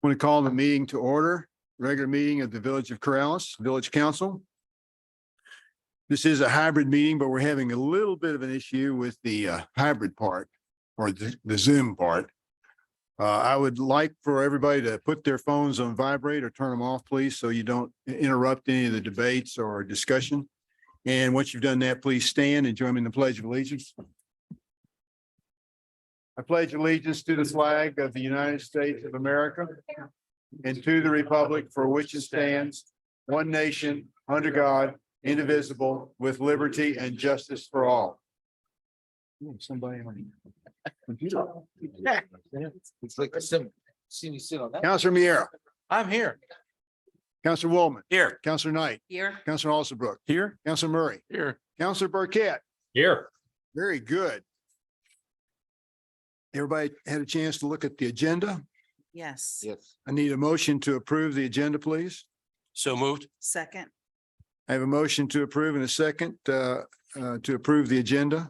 Want to call the meeting to order, regular meeting of the Village of Corrales, Village Council. This is a hybrid meeting, but we're having a little bit of an issue with the hybrid part or the Zoom part. I would like for everybody to put their phones on vibrate or turn them off, please, so you don't interrupt any of the debates or discussion. And once you've done that, please stand and join me in the Pledge of Allegiance. I pledge allegiance to the flag of the United States of America and to the republic for which it stands, one nation, under God, indivisible, with liberty and justice for all. Somebody on computer. It's like a sim. See me sit on that. Councilor Miera, I'm here. Councilor Woolman, Here. Councilor Knight, Here. Councilor Alsabrook, Here. Councilor Murray, Here. Councilor Burkett. Here. Very good. Everybody had a chance to look at the agenda. Yes. Yes. I need a motion to approve the agenda, please. So moved. Second. I have a motion to approve and a second to approve the agenda.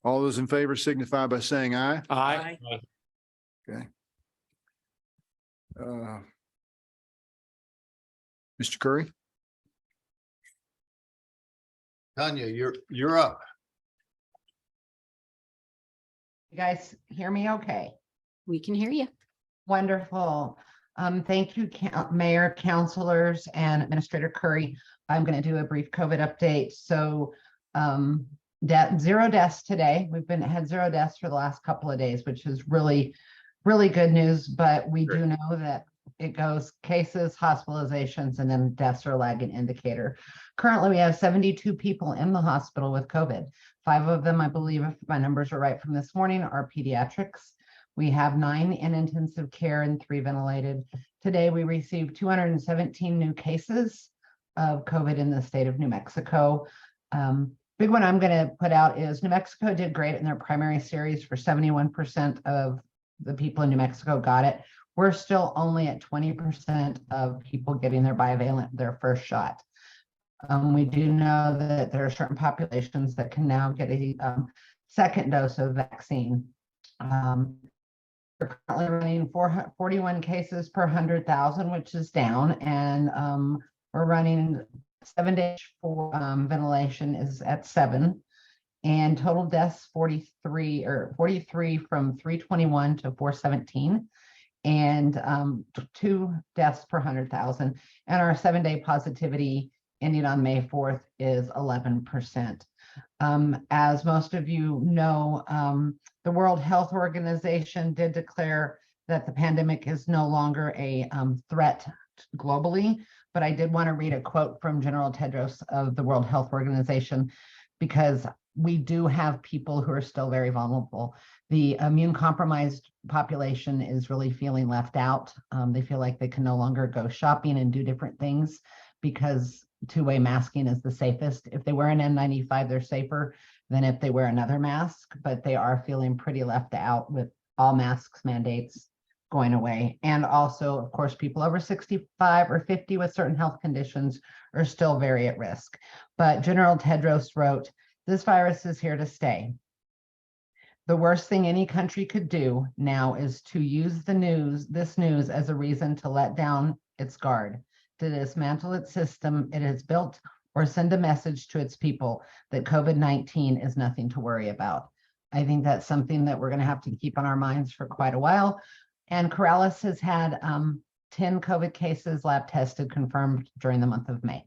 All those in favor signify by saying aye. Aye. Mr. Curry? Tanya, you're up. You guys hear me okay? We can hear you. Wonderful. Thank you, Mayor, councilors, and Administrator Curry. I'm going to do a brief COVID update. So zero deaths today. We've had 0 deaths for the last couple of days, which is really, really good news. But we do know that it goes cases, hospitalizations, and then deaths are a lagging indicator. Currently, we have 72 people in the hospital with COVID. 5 of them, I believe, if my numbers are right from this morning, are pediatrics. We have 9 in intensive care and 3 ventilated. Today, we received 217 new cases of COVID in the state of New Mexico. Big one I'm going to put out is New Mexico did great in their primary series for 71% of the people in New Mexico got it. We're still only at 20% of people getting their bivalent, their first shot. We do know that there are certain populations that can now get a second dose of vaccine. We're currently running 41 cases per 100,000, which is down, and we're running 7 days for ventilation is at 7, and total deaths 43 from 321 to 417, and 2 deaths per 100,000, and our 7-day positivity ending on May 4th is 11%. As most of you know, the World Health Organization did declare that the pandemic is no longer a threat globally, but I did want to read a quote from General Tedros of the World Health Organization, because we do have people who are still very vulnerable. The immune compromised population is really feeling left out. They feel like they can no longer go shopping and do different things because two-way masking is the safest. If they wear an N95, they're safer than if they wear another mask, but they are feeling pretty left out with all masks mandates going away. And also, of course, people over 65 or 50 with certain health conditions are still very at risk. But General Tedros wrote, "This virus is here to stay. The worst thing any country could do now is to use this news as a reason to let down its guard, to dismantle its system it has built, or send a message to its people that COVID-19 is nothing to worry about." I think that's something that we're going to have to keep on our minds for quite a while. And Corrales has had 10 COVID cases lab tested confirmed during the month of May.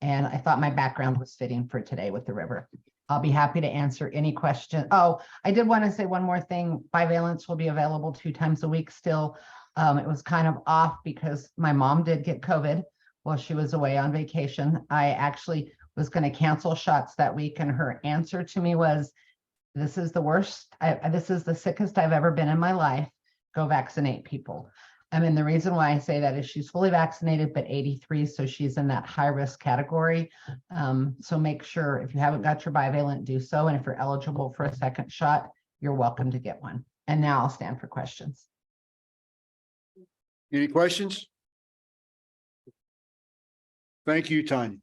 And I thought my background was fitting for today with the river. I'll be happy to answer any question. Oh, I did want to say one more thing. Bivalence will be available 2 times a week still. It was kind of off because my mom did get COVID while she was away on vacation. I actually was going to cancel shots that week, and her answer to me was, "This is the worst. This is the sickest I've ever been in my life. Go vaccinate people." I mean, the reason why I say that is she's fully vaccinated, but 83, so she's in that high risk category. So make sure if you haven't got your bivalent, do so. And if you're eligible for a second shot, you're welcome to get one. And now I'll stand for questions. Any questions? Thank you, Tanya.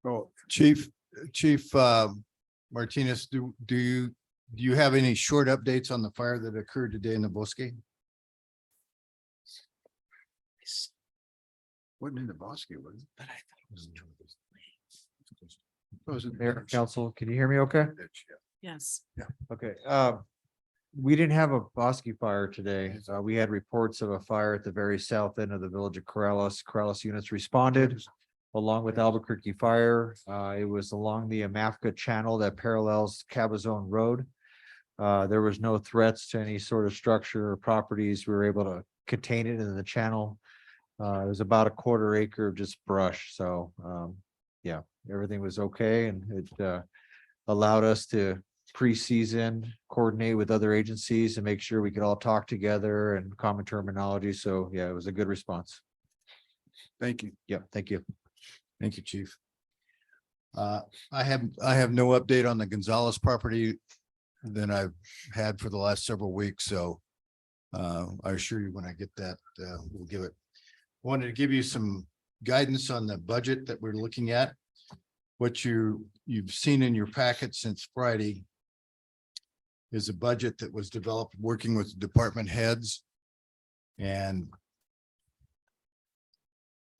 Oh, Chief Martinez, do you have any short updates on the fire that occurred today in the Bosque? Wasn't in the Bosque, was it? But I thought it was. Wasn't Mayor, council, can you hear me okay? Yes. Okay, we didn't have a bosque fire today. We had reports of a fire at the very south end of the village of Corrales. Corrales units responded along with Albuquerque Fire. It was along the Amafka Channel that parallels Cabazon Road. There was no threats to any sort of structure or properties. We were able to contain it in the channel. It was about a quarter acre of just brush, so, yeah, everything was okay, and it, allowed us to pre-season, coordinate with other agencies and make sure we could all talk together and common terminology. So yeah, it was a good response. Thank you. Yep, thank you. Thank you, chief. I have no update on the Gonzalez property than I've had for the last several weeks, so I assure you when I get that, we'll give it. Wanted to give you some guidance on the budget that we're looking at. What you've seen in your packet since Friday is a budget that was developed working with department heads and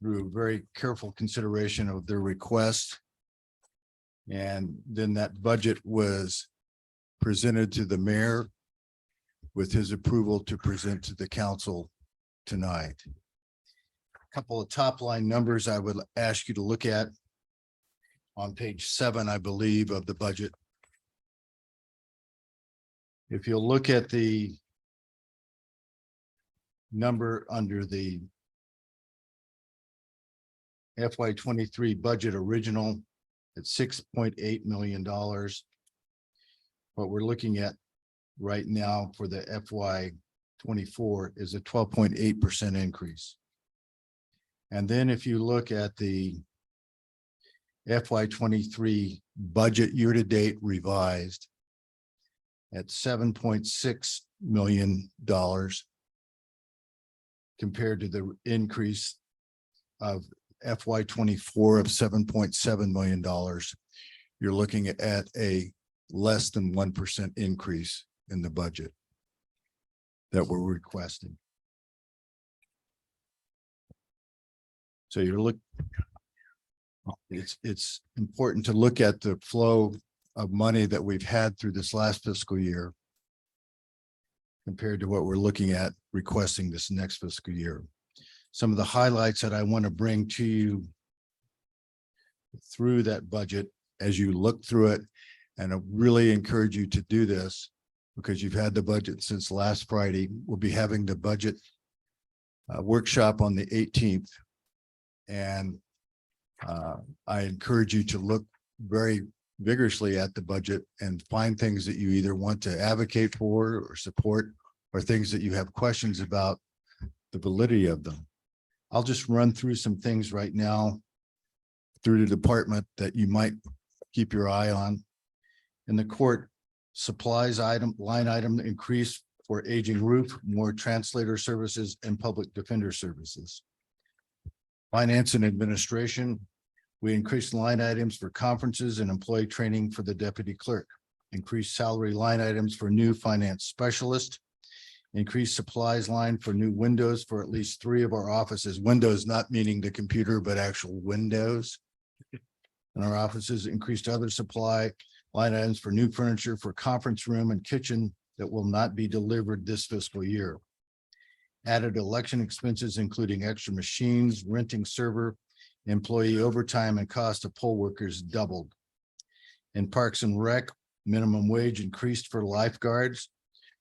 through very careful consideration of their request. And then that budget was presented to the mayor with his approval to present to the council tonight. A couple of top line numbers I would ask you to look at on page 7, I believe, of the budget. If you'll look at the number under the FY23 budget original at $6.8 million. What we're looking at right now for the FY24 is a 12.8% increase. And then if you look at the FY23 budget year-to-date revised at $7.6 million compared to the increase of FY24 of $7.7 million, you're looking at a less than 1% increase in the budget that we're requesting. So it's important to look at the flow of money that we've had through this last fiscal year compared to what we're looking at requesting this next fiscal year. Some of the highlights that I want to bring to you through that budget as you look through it, and I really encourage you to do this because you've had the budget since last Friday. We'll be having the budget workshop on the 18th. And I encourage you to look very vigorously at the budget and find things that you either want to advocate for or support, or things that you have questions about the validity of them. I'll just run through some things right now through the department that you might keep your eye on. In the court supplies line item increase for aging roof, more translator services, and public defender services. Finance and administration, we increased line items for conferences and employee training for the deputy clerk, increased salary line items for new finance specialist, increased supplies line for new windows for at least 3 of our offices. Windows not meaning the computer, but actual windows in our offices. Increased other supply line items for new furniture for conference room and kitchen that will not be delivered this fiscal year. Added election expenses, including extra machines, renting server, employee overtime, and cost of poll workers doubled. In Parks and Rec, minimum wage increased for lifeguards.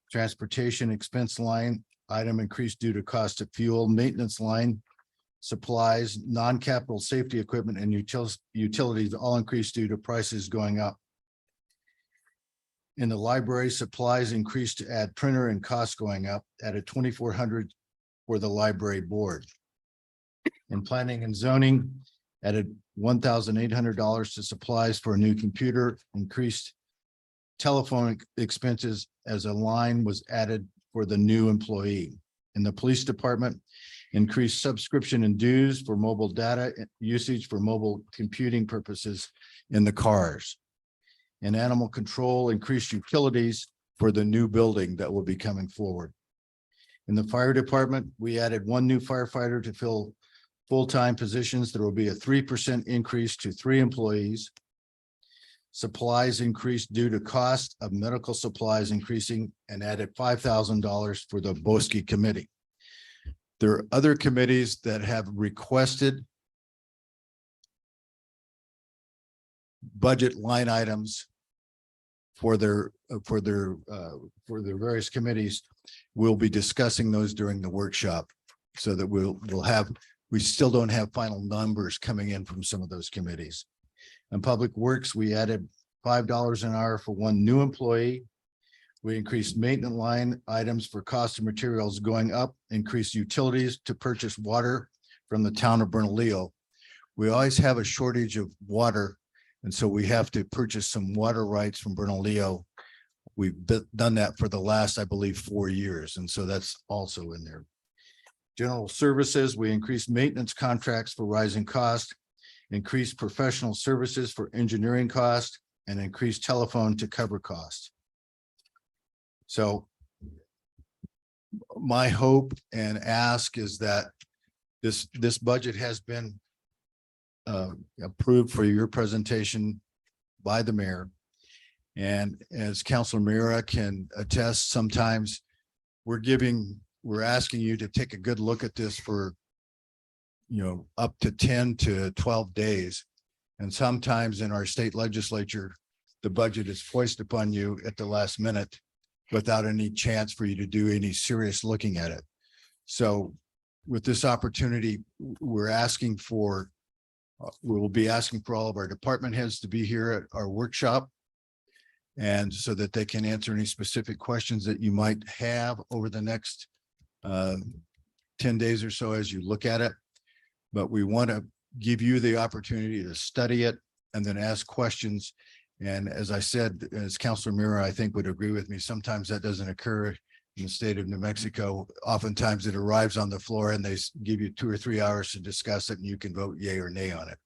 Transportation expense line item increased due to cost of fuel. Maintenance line, supplies, non-capital safety equipment, and utilities all increased due to prices going up. In the library, supplies increased to add printer and costs going up, added $2,400 for the library board. In planning and zoning, added $1,800 to supplies for a new computer, increased telephone expenses as a line was added for the new employee. In the police department, increased subscription and dues for mobile data usage for mobile computing purposes in the cars. In animal control, increased utilities for the new building that will be coming forward. In the fire department, we added 1 new firefighter to fill Full-time positions, there will be a 3% increase to 3 employees. Supplies increased due to cost of medical supplies increasing and added $5,000 for the Boski Committee. There are other committees that have requested budget line items for their various committees. We'll be discussing those during the workshop so that we still don't have final numbers coming in from some of those committees. In Public Works, we added $5 an hour for 1 new employee. We increased maintenance line items for cost of materials going up, increased utilities to purchase water from the town of Bernalillo. We always have a shortage of water, and so we have to purchase some water rights from Bernalillo. We've done that for the last, I believe, 4 years, and so that's also in there. General services, we increased maintenance contracts for rising cost, increased professional services for engineering cost, and increased telephone to cover costs. So my hope and ask is that this budget has been approved for your presentation by the mayor. And as Councilor Mira can attest, sometimes we're asking you to take a good look at this for, up to 10 to 12 days. And sometimes in our state legislature, the budget is foisted upon you at the last minute without any chance for you to do any serious looking at it. So with this opportunity, we will be asking for all of our department heads to be here at our workshop, and so that they can answer any specific questions that you might have over the next 10 days or so as you look at it. But we want to give you the opportunity to study it and then ask questions. And as I said, as Councilor Mira, I think would agree with me, sometimes that doesn't occur in the state of New Mexico. Oftentimes it arrives on the floor and they give you 2 or 3 hours to discuss it and you can vote yay or nay on it.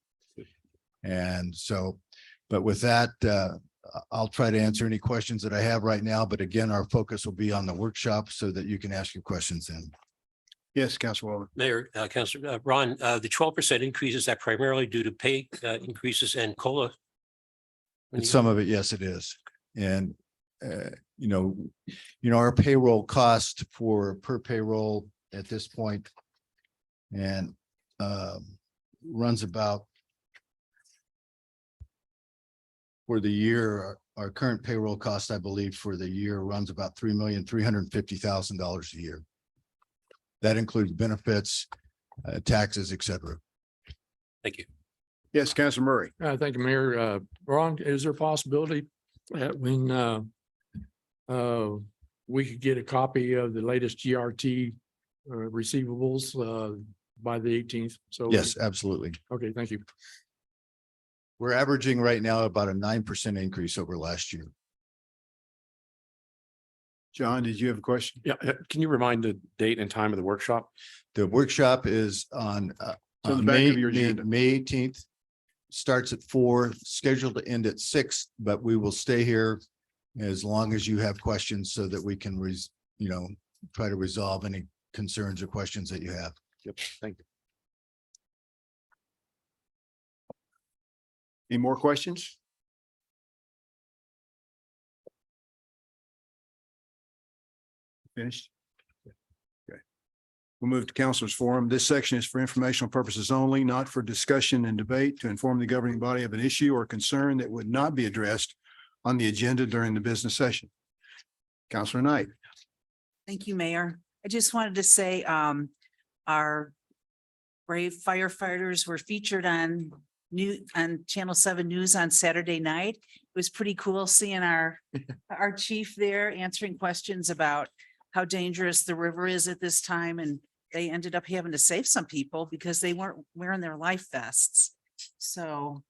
And so, but with that, I'll try to answer any questions that I have right now. But again, our focus will be on the workshop so that you can ask your questions then. Yes, Councilor Walden. Mayor, Councilor, Ron, the 12% increase, is that primarily due to pay increases and COLA? And some of it, yes, it is. And, our payroll cost per payroll at this point and runs about for the year, our current payroll cost, I believe, for the year runs about $3,350,000 a year. That includes benefits, taxes, et cetera. Thank you. Yes, Councilor Murray. Thank you, Mayor. Ron, is there a possibility that when we could get a copy of the latest GRT receivables by the 18th? So Yes, absolutely. Okay, thank you. We're averaging right now about a 9% increase over last year. John, did you have a question? Yeah, can you remind the date and time of the workshop? The workshop is on It's on the back of your agenda. May 18th. Starts at 4, scheduled to end at 6, but we will stay here as long as you have questions so that we can try to resolve any concerns or questions that you have. Yep, thank you. Any more questions? Finished? Okay. We'll move to Councilors Forum. This section is for informational purposes only, not for discussion and debate, to inform the governing body of an issue or concern that would not be addressed on the agenda during the business session. Councilor Knight. Thank you, Mayor. I just wanted to say, our brave firefighters were featured on Channel 7 News on Saturday night. It was pretty cool seeing our chief there answering questions about how dangerous the river is at this time. And they ended up having to save some people because they weren't wearing their life vests. So,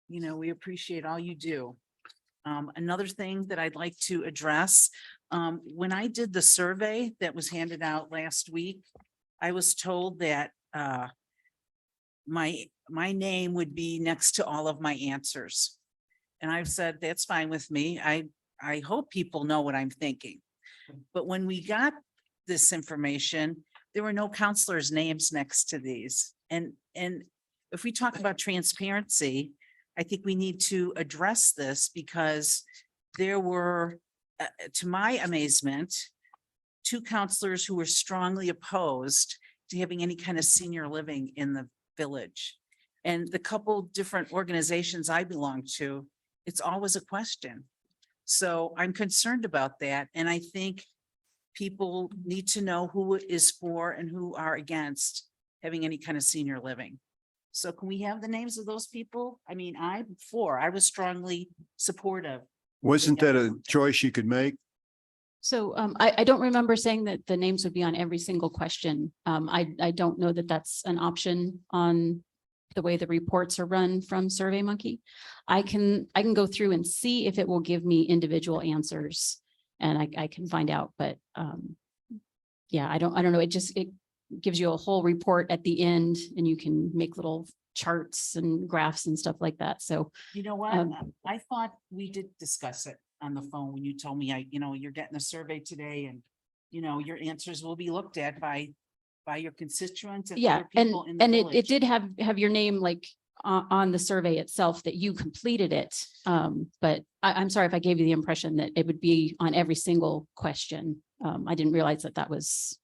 we appreciate all you do. Another thing that I'd like to address, when I did the survey that was handed out last week, I was told that my name would be next to all of my answers. And I've said, that's fine with me. I hope people know what I'm thinking. But when we got this information, there were no counselors' names next to these. And if we talk about transparency, I think we need to address this because there were, to my amazement, two counselors who were strongly opposed to having any kind of senior living in the village. And the couple different organizations I belong to, it's always a question. So I'm concerned about that. And I think people need to know who is for and who are against having any kind of senior living. So can we have the names of those people? I mean, I was strongly supportive. Wasn't that a choice you could make? So I don't remember saying that the names would be on every single question. I don't know that that's an option on the way the reports are run from SurveyMonkey. I can go through and see if it will give me individual answers and I can find out, but yeah, I don't know. It gives you a whole report at the end and you can make little charts and graphs and stuff like that. So You know what? I thought we did discuss it on the phone when you told me, you're getting a survey today and, your answers will be looked at by your constituents and yeah, other and people in the it village. did have your name like on the survey itself that you completed it. But I'm sorry if I gave you the impression that it would be on every single question. I didn't realize that was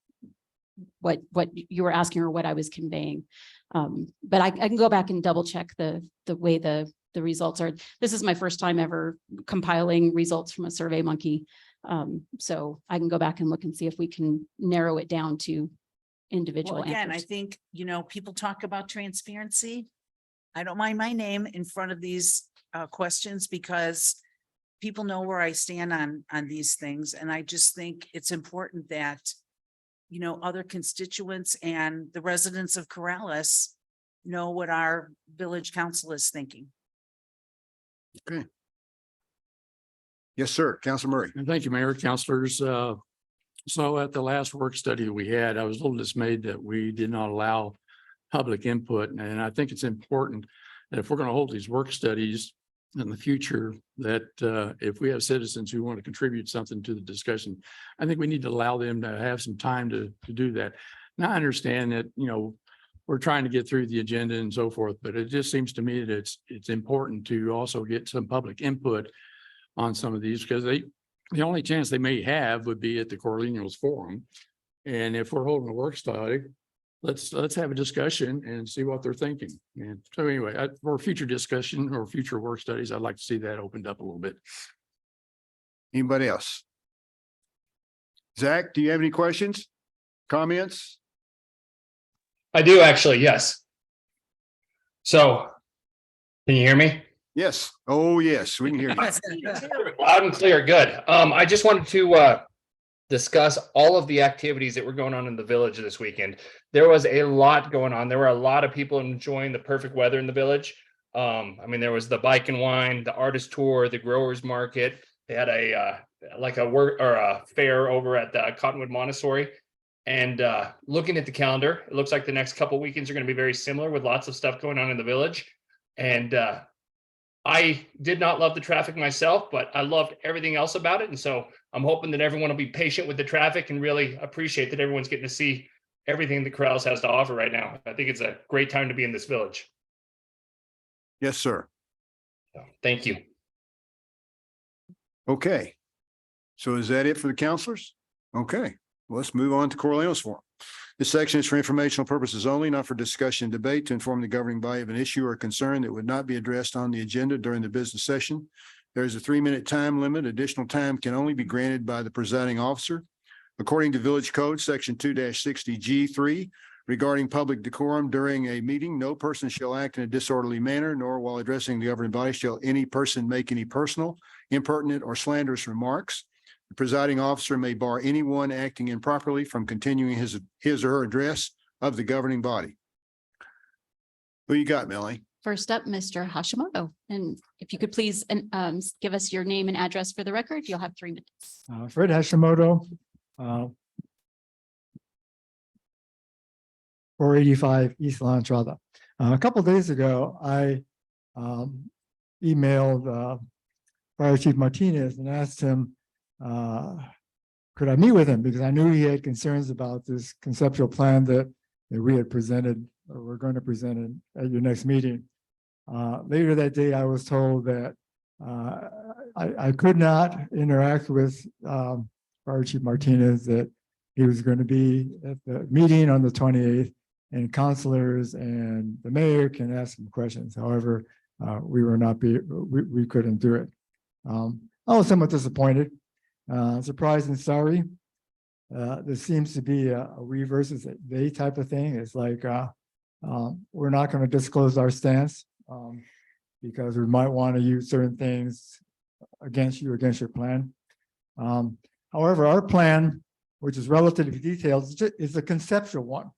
what you were asking or what I was conveying. But I can go back and double check the way the results are. This is my first time ever compiling results from a SurveyMonkey. So I can go back and look and see if we can narrow it down to individual Well, again, I answers. think, people talk about transparency. I don't mind my name in front of these questions because people know where I stand on these things. And I just think it's important that, other constituents and the residents of Corrales know what our village council is thinking. Yes, sir. Council Murray. And thank you, Mayor, councilors. So at the last work study we had, I was a little dismayed that we did not allow public input. And I think it's important that if we're going to hold these work studies in the future, that if we have citizens who want to contribute something to the discussion, I think we need to allow them to have some time to do that. Now, I understand that, we're trying to get through the agenda and so forth, but it just seems to me that it's important to also get some public input on some of these because the only chance they may have would be at the Corralinos Forum. And if we're holding a work study, let's have a discussion and see what they're thinking. And so anyway, for future discussion or future work studies, I'd like to see that opened up a little bit. Anybody else? Zach, do you have any questions, comments? I do actually, yes. So, can you hear me? Yes. Oh, yes, we can hear you. Loud and clear, good. I just wanted to discuss all of the activities that were going on in the village this weekend. There was a lot going on. There were a lot of people enjoying the perfect weather in the village. There was the bike and wine, the artist tour, the growers market. They had a fair over at the Cottonwood Montessori. And looking at the calendar, it looks like the next couple weekends are going to be very similar with lots of stuff going on in the village. And I did not love the traffic myself, but I loved everything else about it. And so I'm hoping that everyone will be patient with the traffic and really appreciate that everyone's getting to see everything that Corrales has to offer right now. I think it's a great time to be in this village. Yes, sir. So, thank you. Okay. So is that it for the counselors? Okay, well, let's move on to Corralinos Forum. This section is for informational purposes only, not for discussion and debate, to inform the governing body of an issue or concern that would not be addressed on the agenda during the business session. There is a 3-minute time limit. Additional time can only be granted by the presiding officer. According to Village Code, Section 2-60G3, regarding public decorum during a meeting, no person shall act in a disorderly manner, nor while addressing the governing body shall any person make any personal, impertinent, or slanderous remarks. The presiding officer may bar anyone acting improperly from continuing his or her address of the governing body. Who you got, Melanie? First up, Mr. Hashimoto. And if you could please give us your name and address for the record, you'll have 3 minutes. Fred Hashimoto, 485 East La Entrada. A couple of days ago, I emailed Fire Chief Martinez and asked him, could I meet with him? Because I knew he had concerns about this conceptual plan that we had presented we're going to present it at your next meeting. Later that day, I was told that I could not interact with Fire Chief Martinez, that he was going to be at the meeting on the 28th, and counselors and the mayor can ask him questions. However, we couldn't do it. I was somewhat disappointed, surprised and sorry. There seems to be a we versus they type of thing. It's like, we're not going to disclose our stance because we might want to use certain things against you, against your plan. However, our plan, which is relatively detailed, is a conceptual one.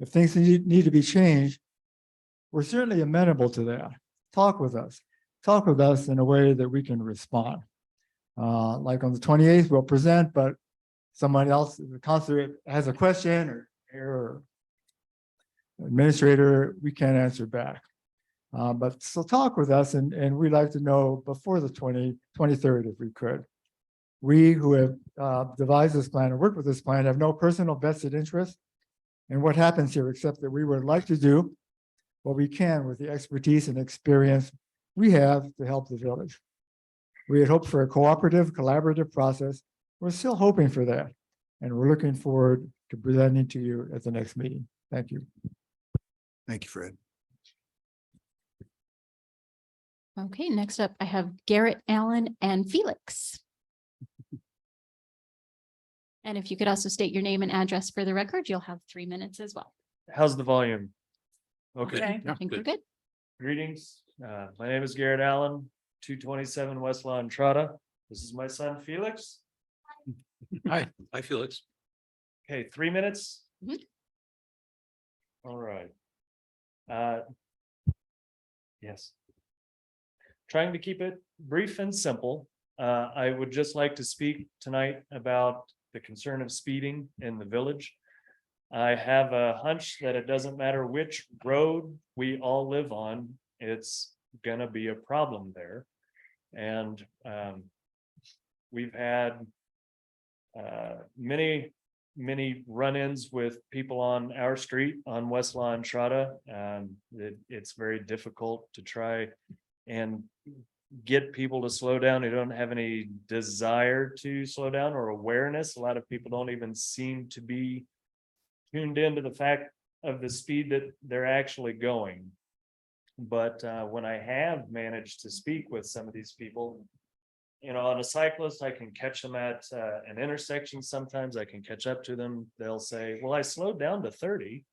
If things need to be changed, we're certainly amenable to that. Talk with us in a way that we can respond. Like on the 28th, we'll present, but someone else, the counselor has a question or administrator, we can't answer back. But so talk with us, and we'd like to know before the 23rd, if we could. We who have devised this plan and worked with this plan have no personal vested interest in what happens here, except that we would like to do what we can with the expertise and experience we have to help the village. We had hoped for a cooperative, collaborative process. We're still hoping for that. And we're looking forward to presenting to you at the next meeting. Thank you. Thank you, Fred. Okay, next up, I have Garrett, Allen, and Felix. And if you could also state your name and address for the record, you'll have 3 minutes as well. How's the volume? Okay, Okay, Yeah, I think we're good. good. greetings. My name is Garrett Allen, 227 West La Entrada. This is my son Felix. Hi, Felix. Okay, 3 minutes. Mhm. All right. Yes. Trying to keep it brief and simple. I would just like to speak tonight about the concern of speeding in the village. I have a hunch that it doesn't matter which road we all live on, it's gonna be a problem there. And we've had many run-ins with people on our street on West La Entrada. It's very difficult to try and get people to slow down who don't have any desire to slow down or awareness. A lot of people don't even seem to be tuned into the fact of the speed that they're actually going. But when I have managed to speak with some of these people, you know, on a cyclist, I can catch them at an intersection. Sometimes I can catch up to them. They'll say, well, I slowed down to 30.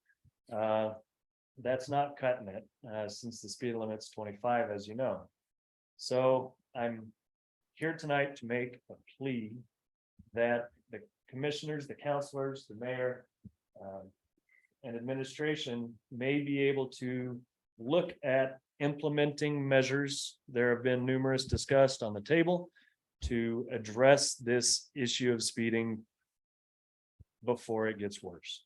That's not cutting it since the speed limit's 25, as you know. So I'm here tonight to make a plea that the commissioners, the counselors, the mayor, and administration may be able to look at implementing measures. There have been numerous discussed on the table to address this issue of speeding before it gets worse.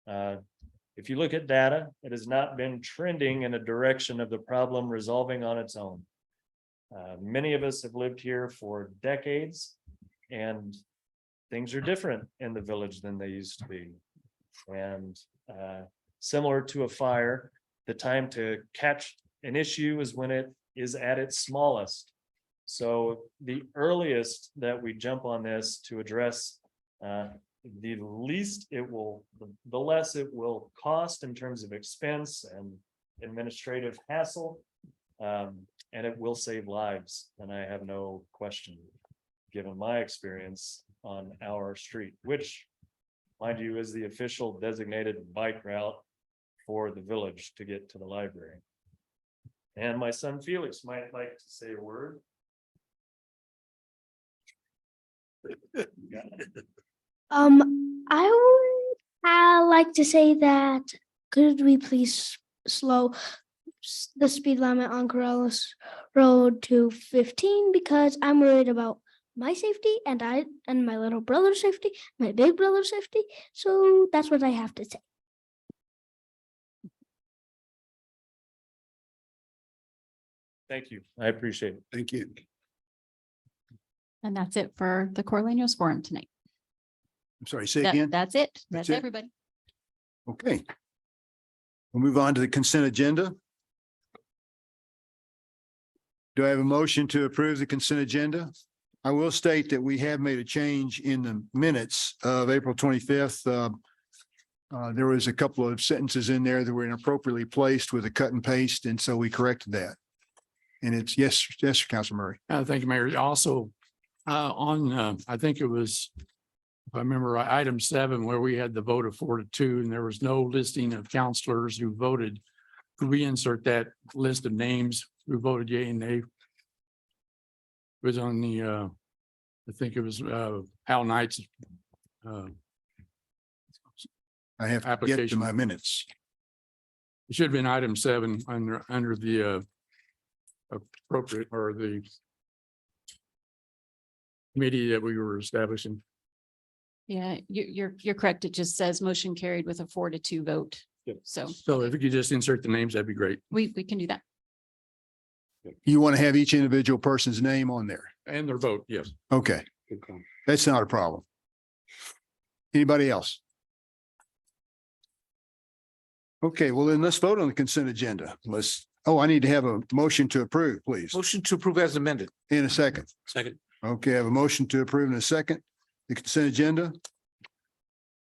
If you look at data, it has not been trending in a direction of the problem resolving on its own. Many of us have lived here for decades, and things are different in the village than they used to be. And similar to a fire, the time to catch an issue is when it is at its smallest. So the earliest that we jump on this to address the least it will, the less it will cost in terms of expense and administrative hassle. And it will save lives. And I have no question, given my experience on our street, which, mind you, is the official designated bike route for the village to get to the library. And my son Felix might like to say a word. I would like to say that could we please slow the speed limit on Corrales Road to 15, because I'm worried about my safety and my little brother's safety, my big brother's safety. So that's what I have to say. Thank you. I appreciate it. Thank you. And that's it for the Corleanos Forum tonight. I'm sorry, say again. That's it. That's That's it? everybody. Okay. We'll move on to the consent agenda. Do I have a motion to approve the consent agenda? I will state that we have made a change in the minutes of April 25th. There was a couple of sentences in there that were inappropriately placed with a cut and paste, and so we corrected that. And it's yes, Councilor Murray. Thank you, Mayor. Also, I think it was, if I remember, right, item 7, where we had the vote of 4-2, and there was no listing of counselors who voted. Could we insert that list of names who voted yea and nay? It was on the, I think it was, Hal Knight's, I have to get to Application. my minutes. it should have been item 7 under the, appropriate or the committee that we were establishing. Yeah, you're correct. It just says motion carried with a 4-2 vote. Yep. So So if we could just insert the names, that'd be great. we can do that. You want to have each individual person's name on there? And their vote, yes. Okay, Good call. that's not a problem. Anybody else? Okay, well then let's vote on the consent agenda. I need to have a motion to approve, please, Motion to approve as amended. in a second. Second, Okay, I have a motion to approve in a second. The consent agenda.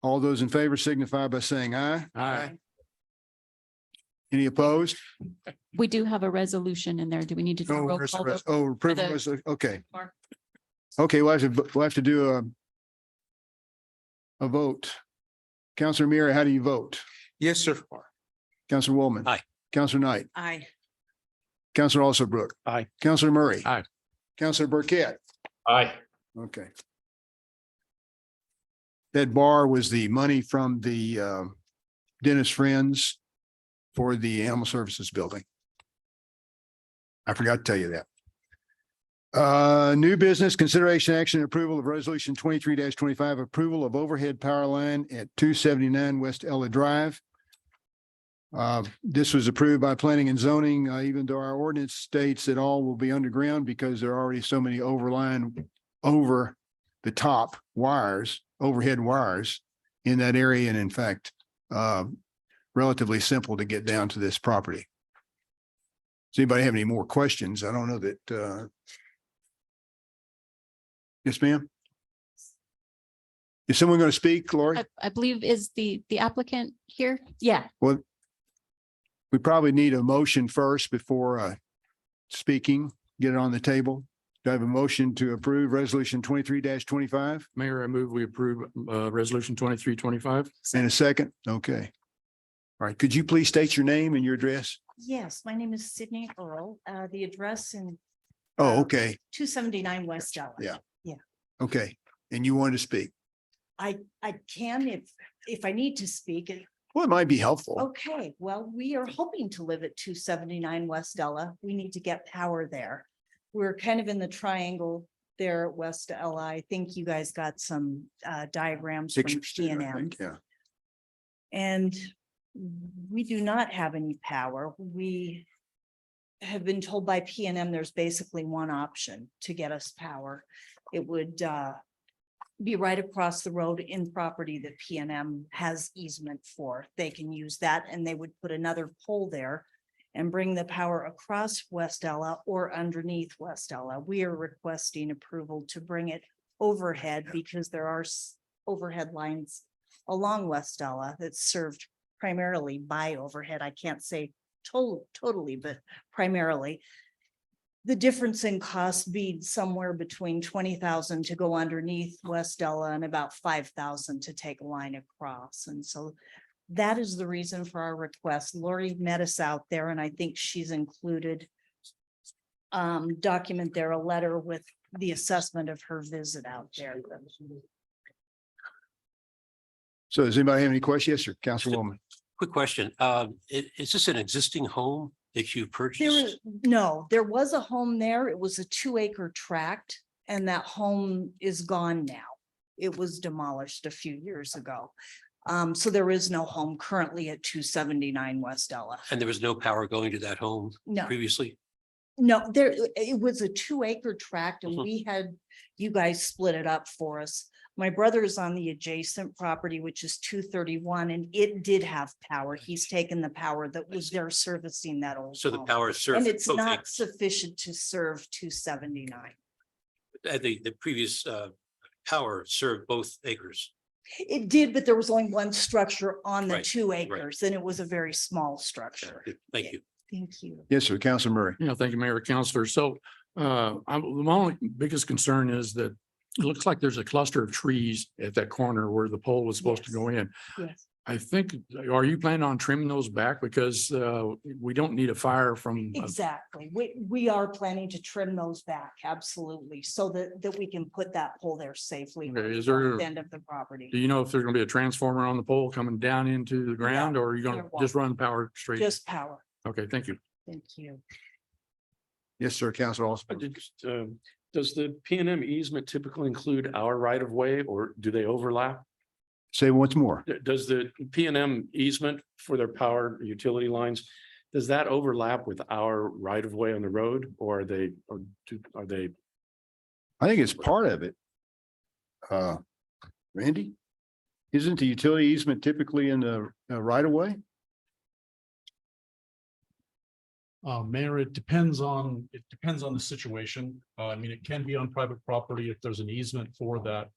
All those in favor signify by saying aye. Aye. Any opposed? We do have a resolution in there. Do we need to do a Oh, roll there's a call? res- vote? oh, approve the- resolution. Okay. Mark? Okay, we'll have to do a vote. Counselor Mira, how do you vote? Yes, sir. Counselor Woolman. Aye. Counselor Knight. Aye. Counselor Alsobrook. Aye. Counselor Murray. Aye. Counselor Burkett. Aye. Okay. That bar was the money from the Dennis Friends for the Animal Services Building. I forgot to tell you that. New business consideration action and approval of resolution 23-25, approval of overhead power line at 279 West Ella Drive. This was approved by planning and zoning, even though our ordinance states that all will be underground because there are already so many over the top wires, overhead wires in that area. And in fact, relatively simple to get down to this property. Does anybody have any more questions? I don't know that, yes, ma'am. Is someone going to speak, Lori? I believe is the applicant here? Yeah. Well, we probably need a motion first before speaking, get it on the table. Do I have a motion to approve resolution 23-25 Mayor, I move we approve resolution 23-25. in a second? Okay. All right, could you please state your name and your address? Yes, my name is Sydney Earl. The address in Oh, okay, 279 West Ella. Yeah. Yeah, okay. And you wanted to speak? I can if I need to speak. Well, it might be helpful. Okay, well, we are hoping to live at 279 West Ella. We need to get power there. We're kind of in the triangle there at West Ella. I think you guys got some diagrams from Pictures too, I P&M. think, yeah. And we do not have any power. We have been told by P&M there's basically one option to get us power. It would be right across the road in property that P&M has easement for. They can use that and they would put another pole there and bring the power across West Ella or underneath West Ella. We are requesting approval to bring it overhead because there are overhead lines along West Ella that's served primarily by overhead. I can't say totally, but primarily. The difference in cost be somewhere between 20,000 to go underneath West Ella and about 5,000 to take a line across. And so that is the reason for our request. Lori met us out there and I think she's included document there, a letter with the assessment of her visit out there. So does anybody have any questions? Yes, sir, Councilwoman. quick question. Is this an existing home that you There purchased? was, no, there was a home there. It was a 2-acre tract and that home is gone now. It was demolished a few years ago. So there is no home currently at 279 West Ella. And there was no power going to that home No, previously? no, it was a 2-acre tract and Mhm. we had you guys split it up for us. My brother is on the adjacent property, which is 231, and it did have power. He's taken the power that was there servicing that old So the home. power is served. And it's both not acres. sufficient to serve 279. The previous power served both acres. It did, but there was only one structure on the Right, 2 right. acres, and it was a very small structure. Thank you. Thank you. Yes, sir. Councilor Murray. Thank you, Mayor, Counselor. So my only biggest concern is that it looks like there's a cluster of trees at that corner where the pole was supposed to go in. Yes. I think, are you planning on trimming those back? Because we don't need a fire from. Exactly. We are planning to trim those back, absolutely, so that we can put that pole there safely. on Okay, the is there- north End of the property. Do you know if there's gonna be a transformer on the pole coming down into the ground, or are you gonna there won't. just run power straight? Just power. Okay, thank you. Thank you. Yes, sir. Councilor Osborne. Does the P and M easement typically include our right of way or do they overlap? Say once more. Does the P and M easement for their power utility lines, does that overlap with our right of way on the road or are they, I think it's part of it. Randy? Isn't the utility easement typically in the right of way? Mayor, it depends on the situation. I mean, it can be on private property if there's an easement for that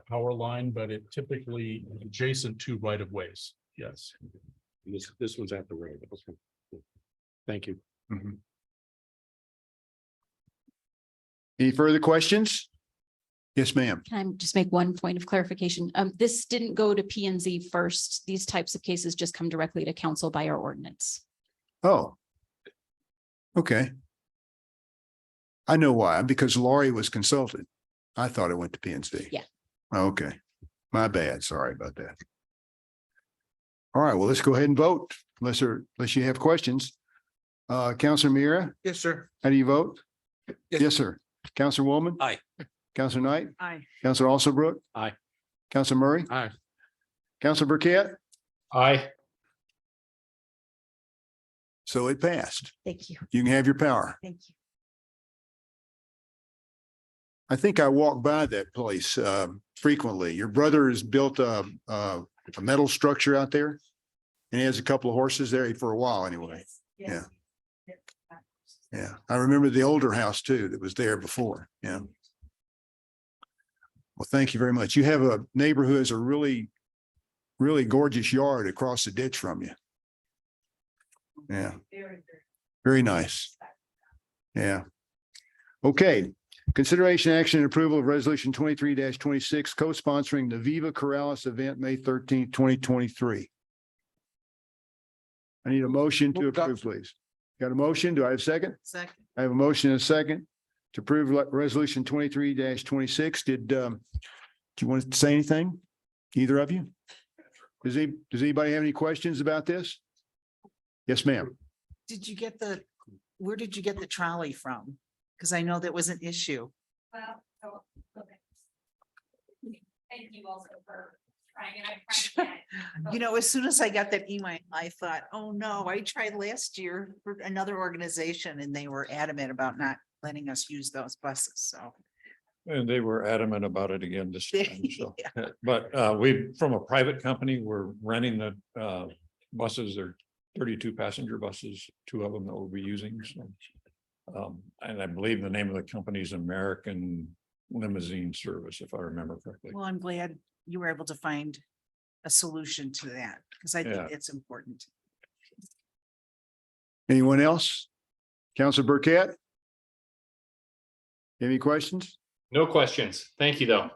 power line, but it typically adjacent to right of ways. Yes. this one's at the road? Okay. Thank you. Mhm. Any further questions? Yes, ma'am. Can I just make one point of clarification? This didn't go to P and Z first. These types of cases just come directly to council by our ordinance. Oh. Okay. I know why, because Laurie was consulted. I thought it went to P and Z. Yeah. Okay, my bad. Sorry about that. All right, well, let's go ahead and vote unless you have questions. Counselor Mira, Yes, sir. how do you vote? Yes. Yes, sir. Counselor Woolman. Aye. Counselor Knight, Aye. Counselor Alsobrook. Aye. Counselor Murray, Aye. Counselor Burkett. Aye. So it passed. Thank you. You can have your power. Thank you. I think I walk by that place frequently. Your brother has built a metal structure out there. And he has a couple of horses there for a while anyway. Yes. Yeah, I remember the older house too that was there before. Yeah. Well, thank you very much. You have a neighbor who has a really, really gorgeous yard across the ditch from you. Yeah, very nice. Yeah. Okay. Consideration, action, and approval of resolution 23-26, co-sponsoring the Viva Corrales event, May 13th, 2023. I need a motion to approve, please. Got a motion? Do I have a second? Second. I have a motion and a second to approve resolution 23-26. Do you want to say anything? Either of you? Does anybody have any questions about this? Yes, ma'am. Did you get where did you get the trolley from? Because I know that was an issue. Well, thank you also for trying. You know, as soon as I got that email, I thought, oh no, I tried last year for another organization and they were adamant about not letting us use those buses, so. And they were adamant about it again this time. So, Yeah. but we, from a private company, we're renting the buses. They're 32 passenger buses, 2 of them that we'll be using. So, and I believe the name of the company is American Limousine Service, if I remember correctly. Well, I'm glad you were able to find a solution to that, because I think Yeah. it's important. Anyone else? Counselor Burkett? Any questions? No questions. Thank you, though.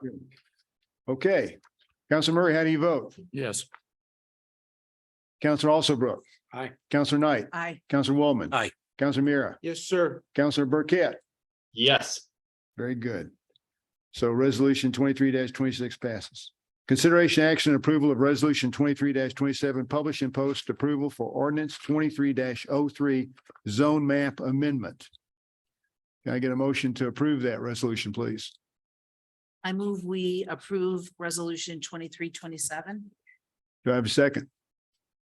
Okay. Counselor Murray, how do you vote? Yes. Counselor Alsobrook. Aye. Counselor Knight. Aye. Counselor Woolman. Aye. Counselor Mira. Yes, sir. Counselor Burkett. Yes. Very good. So resolution 23-26 passes. Consideration, action, and approval of resolution 23-27, publish and post approval for ordinance 23-03 zone map amendment. Can I get a motion to approve that resolution, please? I move we approve resolution 2327. Do I have a second?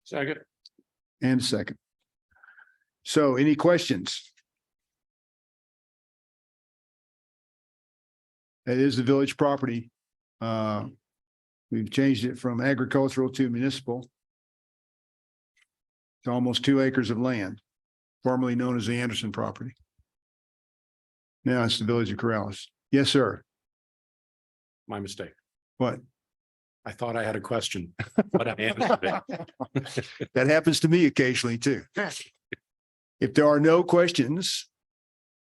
Second. And a second. So any questions? That is the village property. We've changed it from agricultural to municipal. It's almost 2 acres of land, formerly known as the Anderson property. Now it's the village of Corrales. Yes, sir. My mistake. What? I thought I had a question, but I answered it. That happens to me occasionally too. If there are no questions,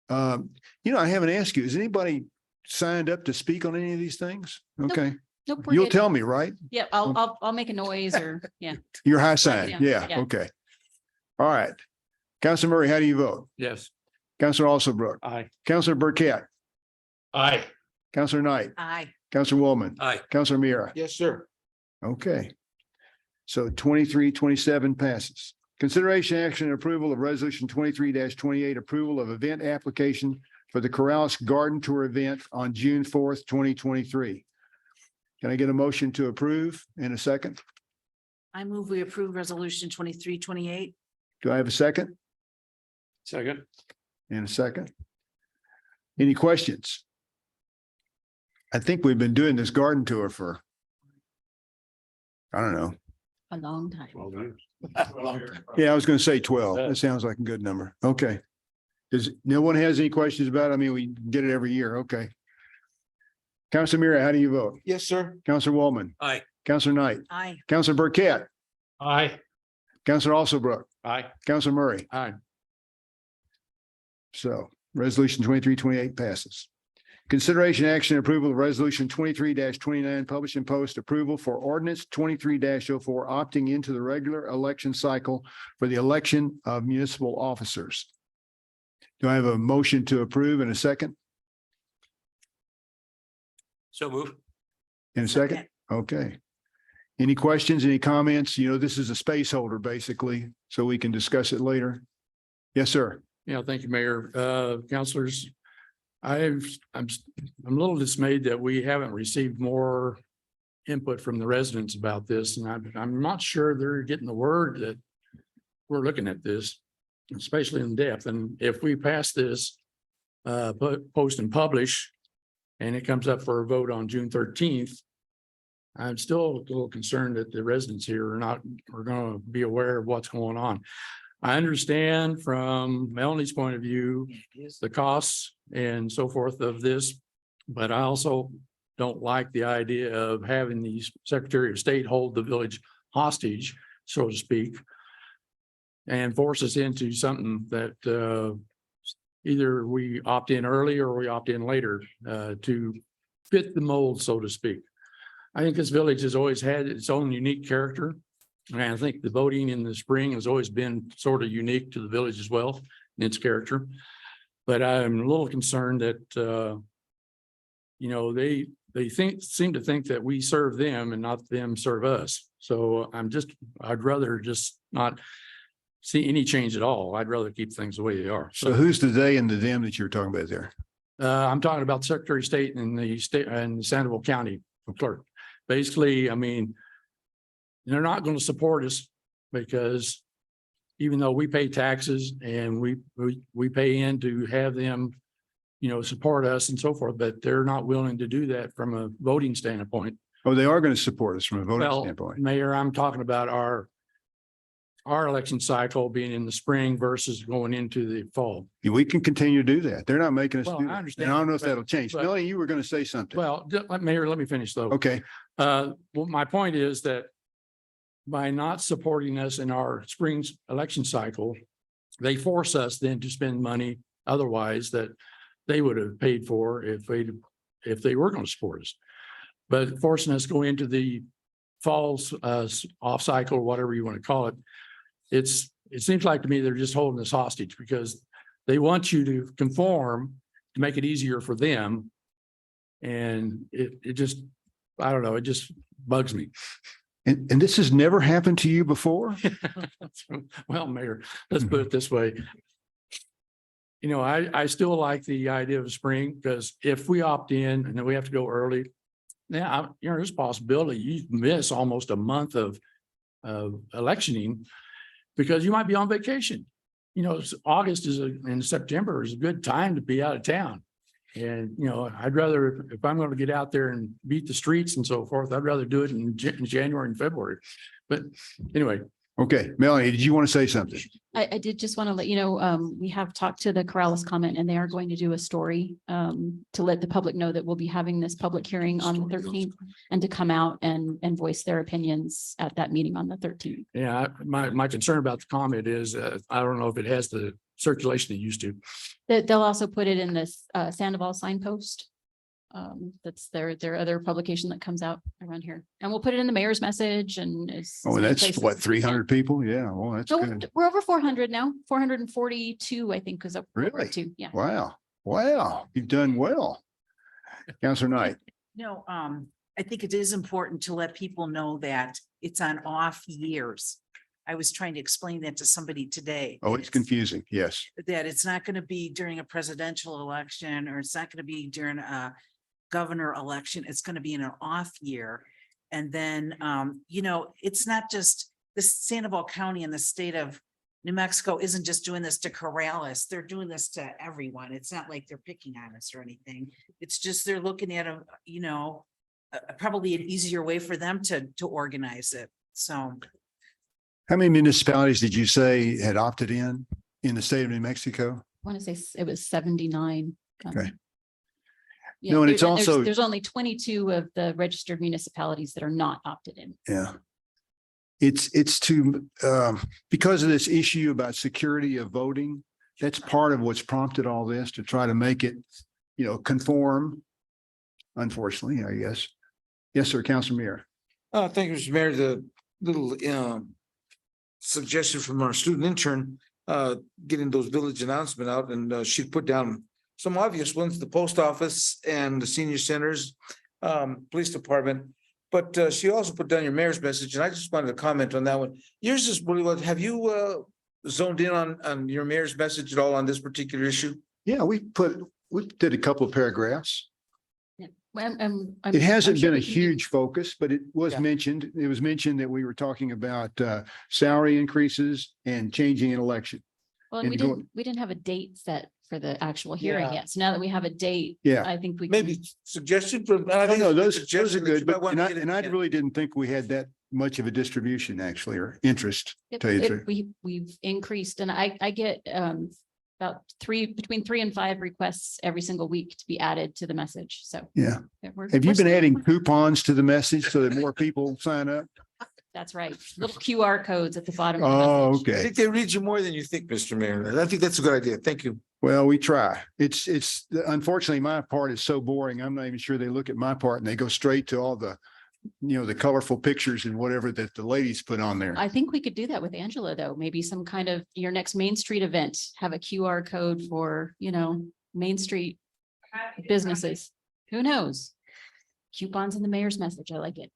I haven't asked you, is anybody signed up to speak on any of these things? Okay, Nope, we're you'll good. tell me, right? Yeah, I'll make a noise or, yeah. You're high sign. Yeah, Yeah, okay. All right. Councilor Murray, how do you vote? Yes. Councilor Alsobrook, Aye. Councilor Burkett, Aye. Councilor Knight, Aye. Councilor Woolman, Aye. Councilor Mira. Yes, sir. Okay. So 23-27 passes. Consideration action and approval of resolution 23-28, approval of event application for the Corrales Garden Tour event on June 4th, 2023. Can I get a motion to approve in a second? I move we approve resolution 23-28. Do I have a second? Second. In a second. Any questions? I think we've been doing this garden tour for, I don't know. A long time. Well done. Yeah, I was going to say 12. That sounds like a good number. Okay. Does no one has any questions about it? I mean, we get it every year. Okay. Councilor Mira, how do you vote? Yes, sir. Councilor Woolman, Aye. Councilor Knight, Aye. Councilor Burkett, Aye. Councilor Alsobrook, Aye. Councilor Murray. Aye. So resolution 23-28 passes. Consideration action and approval of resolution 23-29 published in post approval for ordinance 23-04 opting into the regular election cycle for the election of municipal officers. Do I have a motion to approve in a second? So move. In a second? Okay. Any questions, any comments? This is a space holder basically, so we can discuss it later. Yes, sir. Yeah, thank you, Mayor. Councilors. I'm a little dismayed that we haven't received more input from the residents about this, and I'm not sure they're getting the word that we're looking at this, especially in depth. And if we pass this, post and publish, and it comes up for a vote on June 13th, I'm still a little concerned that the residents here are going to be aware of what's going on. I understand from Melanie's point of view, the costs and so forth of this, but I also don't like the idea of having the Secretary of State hold the village hostage, so to speak, and force us into something that either we opt in early or we opt in later to fit the mold, so to speak. I think this village has always had its own unique character. And I think the voting in the spring has always been sort of unique to the village as well in its character. But I'm a little concerned that, they seem to think that we serve them and not them serve us. So I'd rather just not see any change at all. I'd rather keep things the way they are. So who's the they and the them that you're talking about there? I'm talking about Secretary of State and the state and Sandoval County clerk. Basically, I mean, they're not going to support us because even though we pay taxes and we pay in to have them, support us and so forth, but they're not willing to do that from a voting standpoint. Oh, they are going to support us from a voting Well, standpoint. Mayor, I'm talking about our election cycle being in the spring versus going into the fall. We can continue to do that. They're not making us Well, do I that. understand, And I don't know if but- that'll change. but- Melanie, you were going to say something. Well, Mayor, let me finish though. Okay. Well, my point is that by not supporting us in our spring's election cycle, they force us then to spend money otherwise that they would have paid for if they were going to support us. But forcing us to go into the falls off cycle, or whatever you want to call it, it seems like to me they're just holding us hostage because they want you to conform to make it easier for them. And it just, I don't know, it just bugs me. And this has never happened to you before? Well, Mayor, let's put it this way. I still like the idea of spring because if we opt in and then we have to go early, now, there's a possibility you miss almost a month of electioning because you might be on vacation. August and September is a good time to be out of town. And, you know, I'd rather, if I'm going to get out there and beat the streets and so forth, I'd rather do it in January and February. But anyway, Okay, Melanie, did you want to say something? I did just want to let you know, we have talked to the Corrales comment and they are going to do a story to let the public know that we'll be having this public hearing on the 13th and to come out and voice their opinions at that meeting on the 13th. yeah, my concern about the comment is, I don't know if it has the circulation it used to. That they'll also put it in this Sandoval signpost. That's their other publication that comes out around here. And we'll put it in the mayor's message and it's. Oh, that's what, 300 people? Yeah, well, that's No, good. we're over 400 now, 442, I think, is up. Really? Yeah. Wow, wow, you've done well. Counselor Knight. No, I think it is important to let people know that it's on off years. I was trying to explain that to somebody today. Oh, it's confusing. Yes. That it's not going to be during a presidential election, or it's not going to be during a governor election. It's going to be in an off year. And then, you know, it's not just the Sandoval County and the state of New Mexico isn't just doing this to Corrales. They're doing this to everyone. It's not like they're picking on us or anything. It's just they're looking at a, you know, probably an easier way for them to organize it. So. How many municipalities did you say had opted in the state of New Mexico? I want to say it was 79. Okay. Yeah, No, and it's there's also- there's only 22 of the registered municipalities that are not opted in. Yeah. It's to, because of this issue about security of voting, that's part of what's prompted all this, to try to make it, you know, conform. Unfortunately, I guess. Yes, sir, Councilor Muir. Thank you, Mr. Mayor. The little suggestion from our student intern, getting those village announcement out, and she put down some obvious ones, the post office and the senior centers, police department. But she also put down your mayor's message, and I just wanted to comment on that one. Yours is really what, have you zoned in on your mayor's message at all on this particular issue? Yeah, we did a couple of paragraphs. Well, I'm It hasn't sure been a we can do- huge focus, but it was Yeah. mentioned. It was mentioned that we were talking about salary increases and changing an election. Well, and and going- we didn't have a date set for the actual hearing Yeah. yet. So now that we have a date. Yeah. I think we. Maybe can- suggestion from. I Oh, think no, it's a those suggestion are that you good, might but want to get and I in. really didn't think we had that much of a distribution actually, or interest. Yep, Tell you the truth. we've increased and I get about between 3 and 5 requests every single week to be added to the message. So. Yeah. we're- Have you we're been still- adding coupons to the message so that more people sign up? That's right. Little QR codes at the bottom. of the Oh, message. I okay. think they read you more than you think, Mr. Mayor. I think that's a good idea. Thank you. Well, we try. It's unfortunately, my part is so boring. I'm not even sure they look at my part and they go straight to all the, you know, the colorful pictures and whatever that the ladies put on there. I think we could do that with Angela, though. Maybe some kind of your next Main Street event, have a QR code for, you know, Main Street businesses. Who knows? Coupons in the mayor's message. I like it.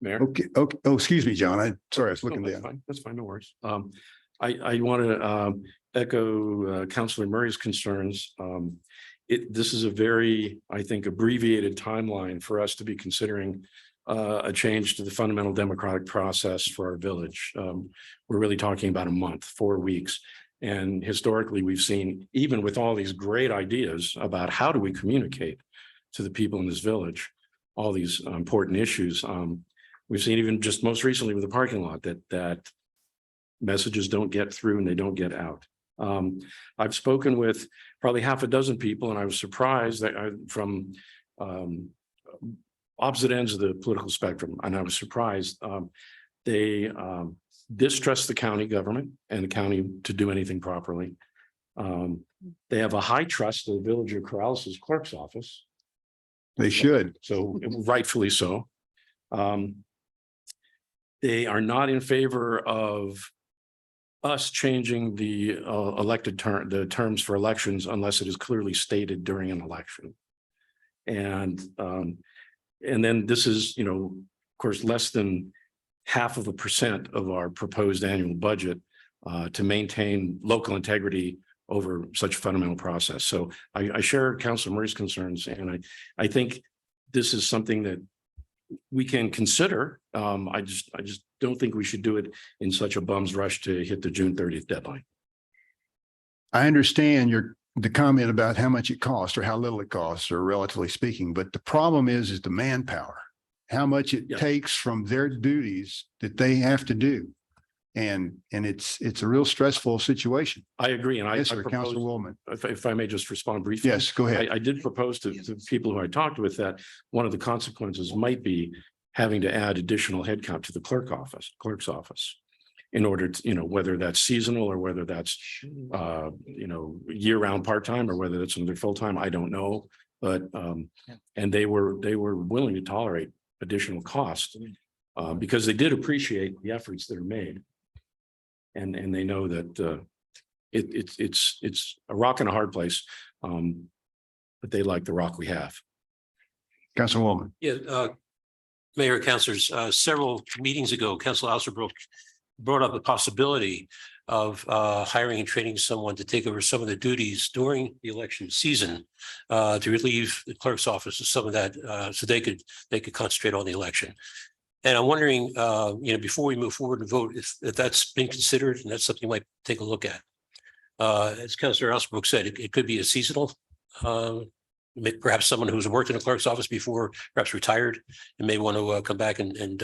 Mayor? Okay, okay. Oh, excuse me, John. Sorry, I was looking No, that's down. fine. That's fine, no worries. I want to echo Councilor Murray's concerns. This is a very, I think, abbreviated timeline for us to be considering a change to the fundamental democratic process for our village. We're really talking about a month, 4 weeks. And historically, we've seen, even with all these great ideas about how do we communicate to the people in this village, all these important issues. We've seen even just most recently with the parking lot that messages don't get through and they don't get out. I've spoken with probably half a dozen people, and I was surprised that from opposite ends of the political spectrum, and I was surprised. They distrust the county government and the county to do anything properly. They have a high trust of the village of Corrales' clerk's office. They should. So rightfully so. They are not in favor of us changing the the terms for elections unless it is clearly stated during an election. And then this is, you know, of course, less than 0.5% of our proposed annual budget to maintain local integrity over such a fundamental process. So I share Councilor Murray's concerns, and I think this is something that we can consider. I just don't think we should do it in such a bum's rush to hit the June 30th deadline. I understand your the comment about how much it costs or how little it costs, or relatively speaking, but the problem is the manpower. How much it Yeah. takes from their duties that they have to do. And it's a real stressful situation. I agree. And I Yes, sir, propose, Councilwoman. if I may just respond briefly. Yes, go ahead. I did propose to people who I talked with that one of the consequences might be having to add additional headcount to the clerk's office. In order to, whether that's seasonal or whether that's, year-round part-time or whether that's under full-time, I don't know. But, and they were willing to tolerate additional cost because they did appreciate the efforts that are made. And they know that it's a rock and a hard place. But they like the rock we have. Councilwoman. Yeah, Mayor, councilors, several meetings ago, Council Alsterbrook brought up the possibility of hiring and training someone to take over some of the duties during the election season to relieve the clerk's office of some of that so they could concentrate on the election. And I'm wondering, before we move forward and vote, if that's been considered and that's something you might take a look at. As Councilor Alsterbrook said, it could be a seasonal, perhaps someone who's worked in a clerk's office before, perhaps retired, and may want to come back and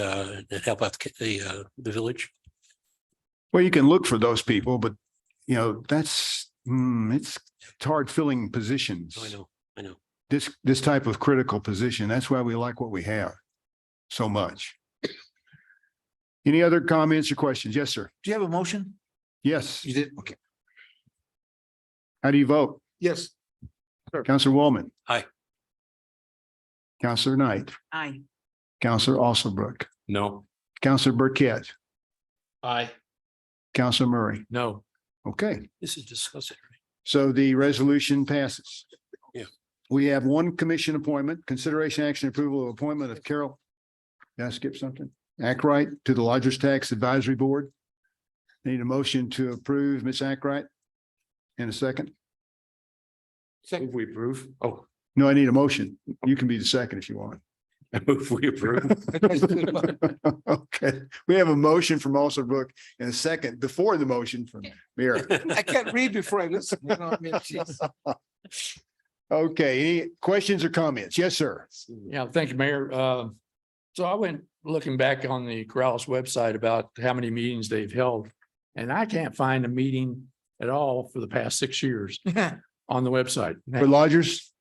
help out the village. Well, you can look for those people, but that's, it's hard filling positions. I know. This type of critical position. That's why we like what we have so much. Any other comments or questions? Yes, sir. Do you have a motion? Yes. You did? Okay. How do you vote? Yes. Counselor Woolman. Aye. Counselor Knight. Aye. Counselor Alsterbrook. No. Counselor Burkett. Aye. Counselor Murray. No. Okay, This is discussed. so the resolution passes. Yeah. We have one commission appointment, consideration action approval of appointment of Carol. Did I skip something? Ackright to the Lodgers Tax Advisory Board. Need a motion to approve Ms. Ackright. In a second. Second, we approve. Oh, No, I need a motion. You can be the second if you want. I move we approve. Okay, we have a motion from Alsterbrook and a second before the motion from Mayor. I can't read before I listen. Jeez. Okay, any questions or comments? Yes, sir. Yeah, thank you, Mayor. So I went looking back on the Corrales website about how many meetings they've held. And I can't find a meeting at all for the past 6 years on the website. For Lodgers,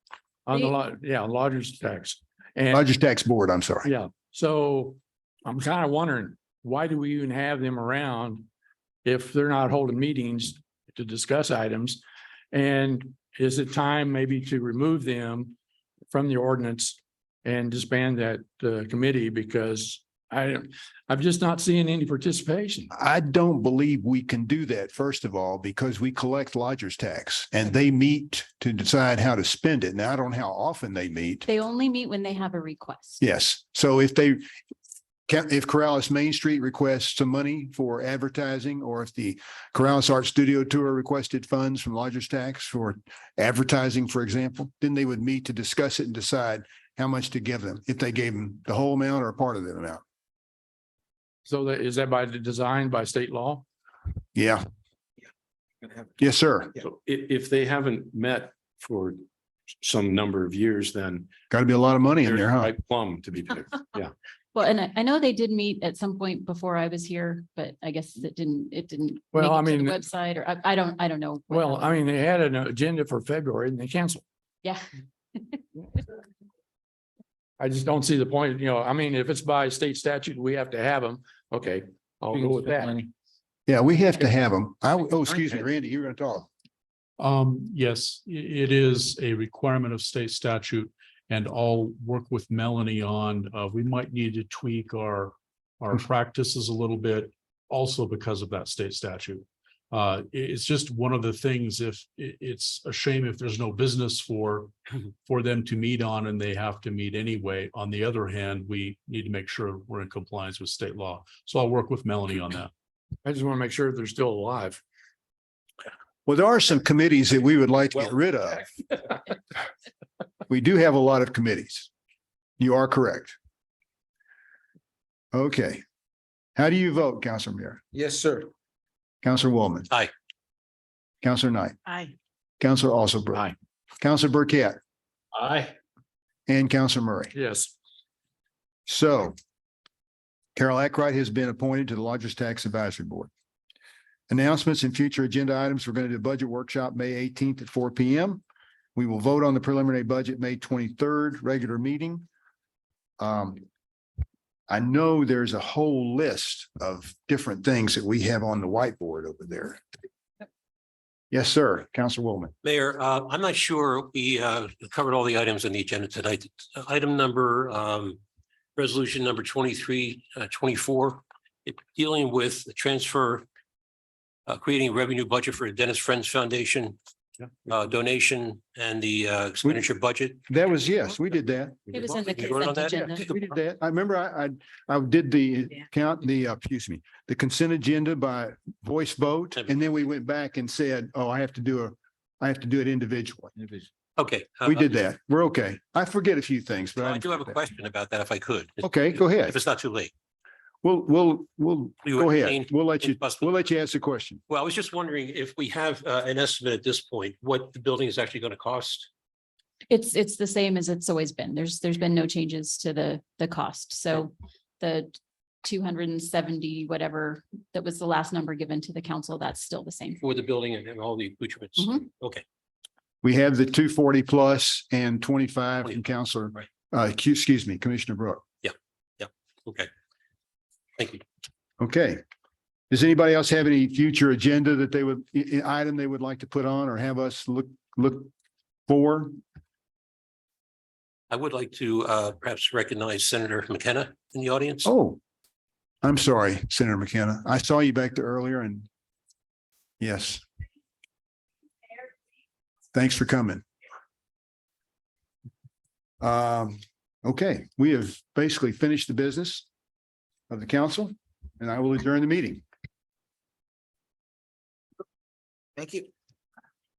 On the Lodgers Tax. And Lodgers Tax Board, I'm sorry. yeah, so I'm kind of wondering, why do we even have them around if they're not holding meetings to discuss items? And is it time maybe to remove them from the ordinance and disband that committee? Because I'm just not seeing any participation. I don't believe we can do that, first of all, because we collect lodgers tax and they meet to decide how to spend it. Now, I don't know how often they meet. They only meet when they have a request. Yes, so if Corrales Main Street requests some money for advertising, or if the Corrales Art Studio Tour requested funds from lodgers tax for advertising, for example, then they would meet to discuss it and decide how much to give them, if they gave them the whole amount or a part of the amount. So is that by design by state law? Yeah. Yes, sir. So if they haven't met for some number of years, then Got to be a lot of money in there's there, a huh? right plum to be picked. Yeah. Well, and I know they did meet at some point before I was here, but I guess it didn't. Well, I make it to the mean- website, or I don't know. what Well, happened. I mean, they had an agenda for February and they canceled. Yeah. I just don't see the point, I mean, if it's by state statute, we have to have them. Okay, I'll go with that. Yeah, we have to have them. Excuse me, Randy, you were going to talk. Yes, it is a requirement of state statute, and I'll work with Melanie on, we might need to tweak our practices a little bit also because of that state statute. It's just one of the things, if it's a shame if there's no business for them to meet on and they have to meet anyway. On the other hand, we need to make sure we're in compliance with state law. So I'll work with Melanie on that. I just want to make sure they're still alive. Well, there are some committees that we would like to get rid of. We do have a lot of committees. You are correct. Okay. How do you vote, Councilor Muir? Yes, sir. Councilor Woolman? Aye. Councilor Knight? Aye. Counselor Alsobrook. Aye. Counselor Burkett Aye. and Counselor Murray. Yes. So Carol Ackright has been appointed to the Lodgers Tax Advisory Board. Announcements and future agenda items. We're going to do a budget workshop May 18th at 4 p.m. We will vote on the preliminary budget May 23rd, regular meeting. I know there's a whole list of different things that we have on the whiteboard over there. Yes, sir. Counselor Willman. Mayor, I'm not sure we covered all the items on the agenda tonight. Item number, resolution number 2324, dealing with the transfer, creating a revenue budget for the Dennis Friends Foundation, donation and the expenditure budget. That was, yes, we did that. It was in the You voted on consent that? agenda. We did that. I remember I did the excuse me, the consent agenda by voice vote. And then we went back and said, oh, I have to do it individually. Okay. We did that. We're okay. I forget a few things, but I do have a question about that if I could. Okay, go ahead. If it's not too late. We'll You go ahead. entertain- We'll let you ask the question. Well, I was just wondering if we have an estimate at this point, what the building is actually going to cost? It's the same as it's always been. There's been no changes to the cost. So the 270, whatever, that was the last number given to the council, that's still the same. For the building and all the accoutrements. Mhm. Okay. We have the 240 plus and 25 from Counselor, Right. excuse me, Commissioner Brook. Okay. Thank you. Okay. Does anybody else have any future agenda that they would, item they would like to put on or have us look for? I would like to perhaps recognize Senator McKenna in the audience. Oh, I'm sorry, Senator McKenna. I saw you back there earlier and yes. Thanks for coming. Okay, we have basically finished the business of the council and I will adjourn the meeting. Thank you.